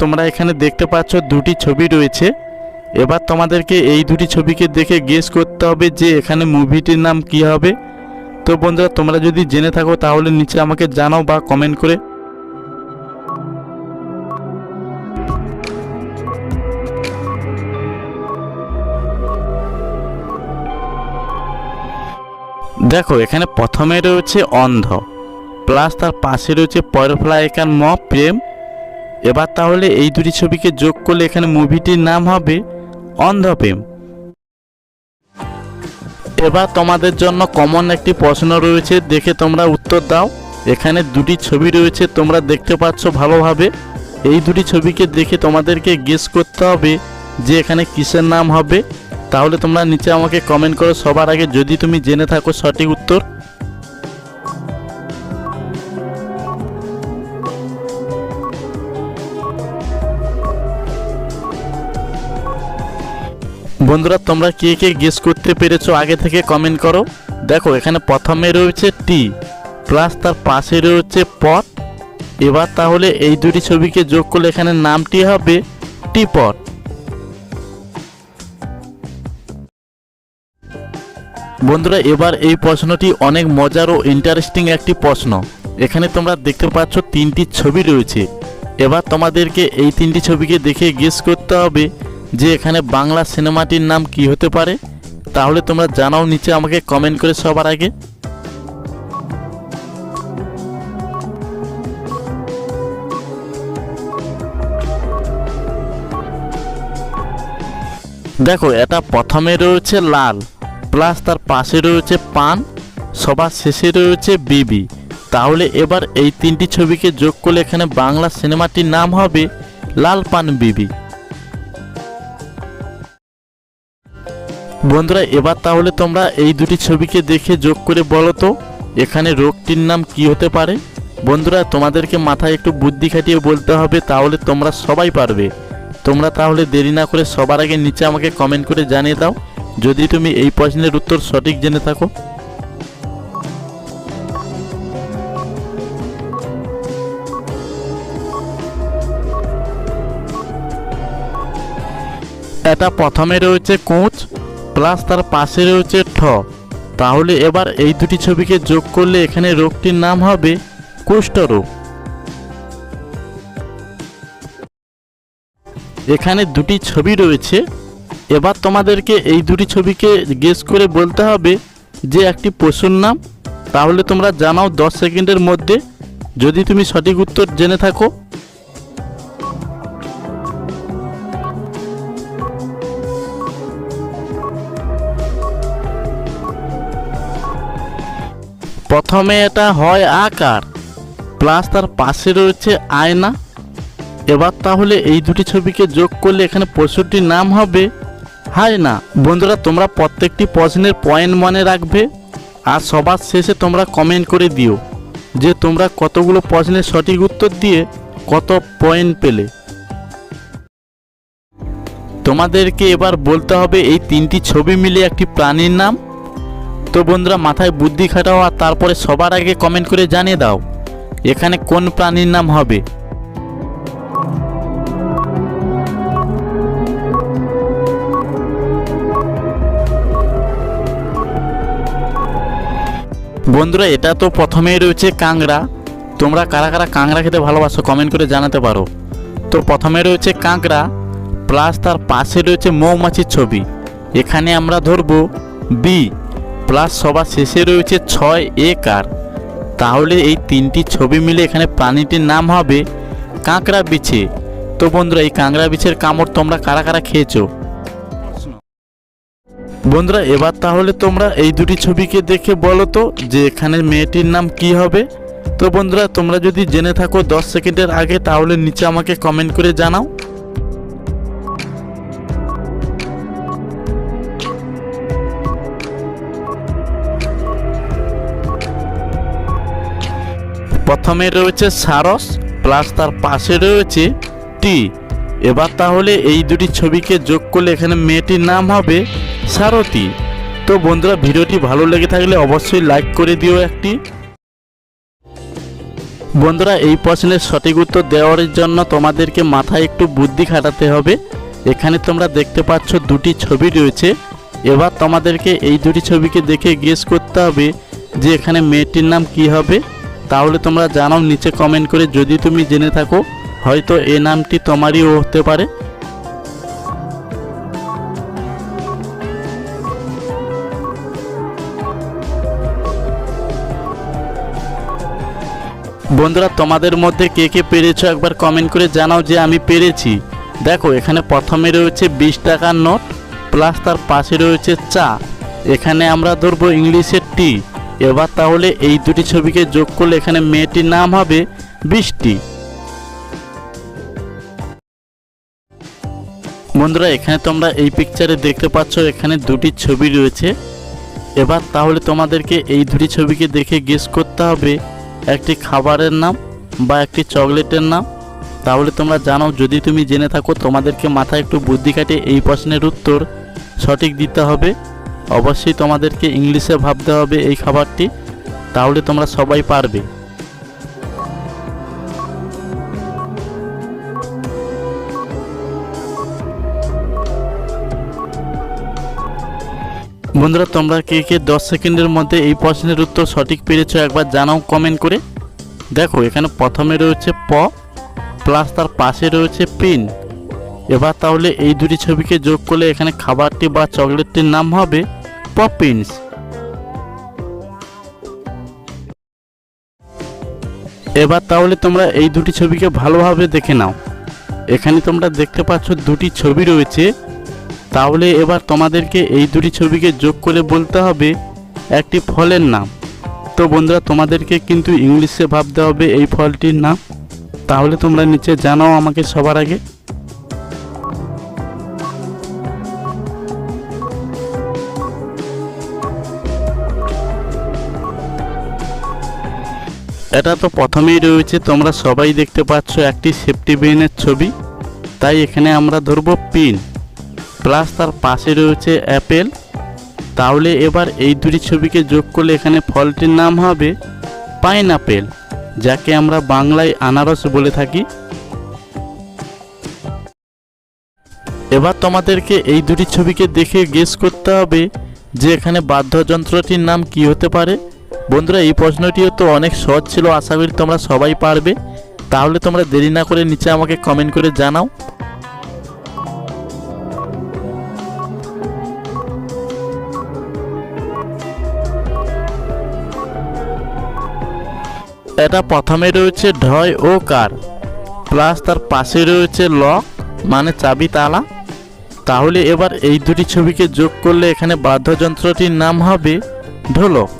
তোমরা এখানে দেখতে পাচ্ছ দুটি ছবি রয়েছে। এবার তোমাদেরকে এই দুটি ছবিকে দেখে গেস করতে হবে যে এখানে মুভিটির নাম কি হবে। তো বন্ধুরা, তোমরা যদি জেনে থাকো তাহলে নিচে আমাকে জানাও বা কমেন্ট করে। দেখো, এখানে প্রথমে রয়েছে অন্ধ, প্লাস তার পাশে রয়েছে পরফলা একান ম প্রেম। এবার তাহলে এই দুটি ছবিকে যোগ করলে এখানে মুভিটির নাম হবে অন্ধপ্রেম। এবার তোমাদের জন্য কমন একটি প্রশ্ন রয়েছে, দেখে তোমরা উত্তর দাও। এখানে দুটি ছবি রয়েছে, তোমরা দেখতে পাচ্ছ ভালোভাবে। এই দুটি ছবিকে দেখে তোমাদেরকে গেস করতে হবে যে এখানে কিসের নাম হবে। তাহলে তোমরা নিচে আমাকে কমেন্ট করো সবার আগে যদি তুমি জেনে থাকো সঠিক উত্তর। বন্ধুরা, তোমরা কে কে গেস করতে পেরেছো আগে থেকে কমেন্ট করো। দেখো, এখানে প্রথমে রয়েছে টি, প্লাস তার পাশে রয়েছে পট। এবার তাহলে এই দুটি ছবিকে যোগ করলে এখানে নামটি হবে টিপট। বন্ধুরা, এবার এই প্রশ্নটি অনেক মজার ও ইন্টারেস্টিং একটি প্রশ্ন। এখানে তোমরা দেখতে পাচ্ছ তিনটি ছবি রয়েছে। এবার তোমাদেরকে এই তিনটি ছবিকে দেখে গেস করতে হবে যে এখানে বাংলা সিনেমাটির নাম কি হতে পারে। তাহলে তোমরা জানাও নিচে আমাকে কমেন্ট করে সবার আগে। দেখো, এটা প্রথমে রয়েছে লাল, প্লাস তার পাশে রয়েছে পান, সবার শেষে রয়েছে বিবি। তাহলে এবার এই তিনটি ছবিকে যোগ করলে এখানে বাংলা সিনেমাটির নাম হবে লাল পান বিবি। বন্ধুরা, এবার তাহলে তোমরা এই দুটি ছবিকে দেখে যোগ করে বলো তো এখানে রোগটির নাম কি হতে পারে। বন্ধুরা, তোমাদেরকে মাথায় একটু বুদ্ধি খাটিয়ে বলতে হবে, তাহলে তোমরা সবাই পারবে। তোমরা তাহলে দেরি না করে সবার আগে নিচে আমাকে কমেন্ট করে জানিয়ে দাও যদি তুমি এই প্রশ্নের উত্তর সঠিক জেনে থাকো। এটা প্রথমে রয়েছে কোঁচ, প্লাস তার পাশে রয়েছে ঠ। তাহলে এবার এই দুটি ছবিকে যোগ করলে এখানে রোগটির নাম হবে কুষ্ঠরোগ। এখানে দুটি ছবি রয়েছে। এবার তোমাদেরকে এই দুটি ছবিকে গেস করে বলতে হবে যে একটি পশুর নাম। তাহলে তোমরা জানাও 10 সেকেন্ডের মধ্যে যদি তুমি সঠিক উত্তর জেনে থাকো। প্রথমে এটা হয় আকার, প্লাস তার পাশে রয়েছে আয়না। এবার তাহলে এই দুটি ছবিকে যোগ করলে এখানে পশুটির নাম হবে হায়না। বন্ধুরা, তোমরা প্রত্যেকটি প্রশ্নের পয়েন্ট মনে রাখবে আর সবার শেষে তোমরা কমেন্ট করে দিও যে তোমরা কতগুলো প্রশ্নের সঠিক উত্তর দিয়ে কত পয়েন্ট পেলে। তোমাদেরকে এবার বলতে হবে এই তিনটি ছবি মিলে একটি প্রাণীর নাম। তো বন্ধুরা, মাথায় বুদ্ধি খাটাও আর তারপরে সবার আগে কমেন্ট করে জানিয়ে দাও এখানে কোন প্রাণীর নাম হবে। বন্ধুরা, এটা তো প্রথমেই রয়েছে কাঁকড়া। তোমরা কারা কারা কাঁকড়া খেতে ভালোবাসো কমেন্ট করে জানাতে পারো। তো প্রথমে রয়েছে কাঁকড়া, প্লাস তার পাশে রয়েছে মৌমাছির ছবি। এখানে আমরা ধরবো বি, প্লাস সবার শেষে রয়েছে 6 একার। তাহলে এই তিনটি ছবি মিলে এখানে প্রাণীটির নাম হবে কাঁকড়া বিছে। তো বন্ধুরা, এই কাঁকড়া বিছের কামড় তোমরা কারা কারা খেয়েছো? বন্ধুরা, এবার তাহলে তোমরা এই দুটি ছবিকে দেখে বলো তো যে এখানে মেয়েটির নাম কি হবে। তো বন্ধুরা, তোমরা যদি জেনে থাকো 10 সেকেন্ডের আগে তাহলে নিচে আমাকে কমেন্ট করে জানাও। প্রথমে রয়েছে সারস, প্লাস তার পাশে রয়েছে টি। এবার তাহলে এই দুটি ছবিকে যোগ করলে এখানে মেয়েটির নাম হবে সারথী। তো বন্ধুরা, ভিডিওটি ভালো লেগে থাকলে অবশ্যই লাইক করে দিও একটি। বন্ধুরা, এই প্রশ্নের সঠিক উত্তর দেওয়ার জন্য তোমাদেরকে মাথায় একটু বুদ্ধি খাটাতে হবে। এখানে তোমরা দেখতে পাচ্ছ দুটি ছবি রয়েছে। এবার তোমাদেরকে এই দুটি ছবিকে দেখে গেস করতে হবে যে এখানে মেয়েটির নাম কি হবে। তাহলে তোমরা জানাও নিচে কমেন্ট করে, যদি তুমি জেনে থাকো হয়তো এই নামটি তোমারই হতে পারে। বন্ধুরা, তোমাদের মধ্যে কে কে পেরেছো একবার কমেন্ট করে জানাও যে আমি পেরেছি। দেখো, এখানে প্রথমে রয়েছে 20 টাকার নোট প্লাস তার পাশে রয়েছে চা। এখানে আমরা ধরবো ইংলিশের টি। এবার তাহলে এই দুটি ছবিকে যোগ করলে এখানে মেয়েটির নাম হবে বৃষ্টি। বন্ধুরা, এখানে তোমরা এই পিকচারে দেখতে পাচ্ছ এখানে দুটি ছবি রয়েছে। এবার তাহলে তোমাদেরকে এই দুটি ছবিকে দেখে গেস করতে হবে একটি খাবারের নাম বা একটি চকলেটের নাম। তাহলে তোমরা জানো, যদি তুমি জেনে থাকো তোমাদেরকে মাথায় একটু বুদ্ধি খাটিয়ে এই প্রশ্নের উত্তর সঠিক দিতে হবে। অবশ্যই তোমাদেরকে ইংলিশে ভাবতে হবে এই খাবারটি, তাহলে তোমরা সবাই পারবে। বন্ধুরা, তোমরা কে কে 10 সেকেন্ডের মধ্যে এই প্রশ্নের উত্তর সঠিক পেরেছো একবার জানাও কমেন্ট করে। দেখো, এখানে প্রথমে রয়েছে প প্লাস তার পাশে রয়েছে পিন। এবার তাহলে এই দুটি ছবিকে যোগ করলে এখানে খাবারটি বা চকলেটটির নাম হবে পপিন্স। এবার তাহলে তোমরা এই দুটি ছবিকে ভালোভাবে দেখে নাও। এখানে তোমরা দেখতে পাচ্ছ দুটি ছবি রয়েছে। তাহলে এবার তোমাদেরকে এই দুটি ছবিকে যোগ করে বলতে হবে একটি ফলের নাম। তো বন্ধুরা, তোমাদেরকে কিন্তু ইংলিশে ভাবতে হবে এই ফলটির নাম। তাহলে তোমরা নিচে জানাও আমাকে সবার আগে। এটা তো প্রথমেই রয়েছে, তোমরা সবাই দেখতে পাচ্ছ একটি সেফটি পিনের ছবি। তাই এখানে আমরা ধরবো পিন প্লাস তার পাশে রয়েছে অ্যাপেল। তাহলে এবার এই দুটি ছবিকে যোগ করলে এখানে ফলটির নাম হবে পাইনঅ্যাপেল, যাকে আমরা বাংলায় আনারস বলে থাকি। এবার তোমাদেরকে এই দুটি ছবিকে দেখে গেস করতে হবে যে এখানে বাদ্যযন্ত্রটির নাম কি হতে পারে। বন্ধুরা, এই প্রশ্নটিও তো অনেক সহজ ছিল, আশা করি তোমরা সবাই পারবে। তাহলে তোমরা দেরি না করে নিচে আমাকে কমেন্ট করে জানাও। এটা প্রথমে রয়েছে ঢয় ও কার প্লাস তার পাশে রয়েছে লক মানে চাবি তালা। তাহলে এবার এই দুটি ছবিকে যোগ করলে এখানে বাদ্যযন্ত্রটির নাম হবে ঢোলক।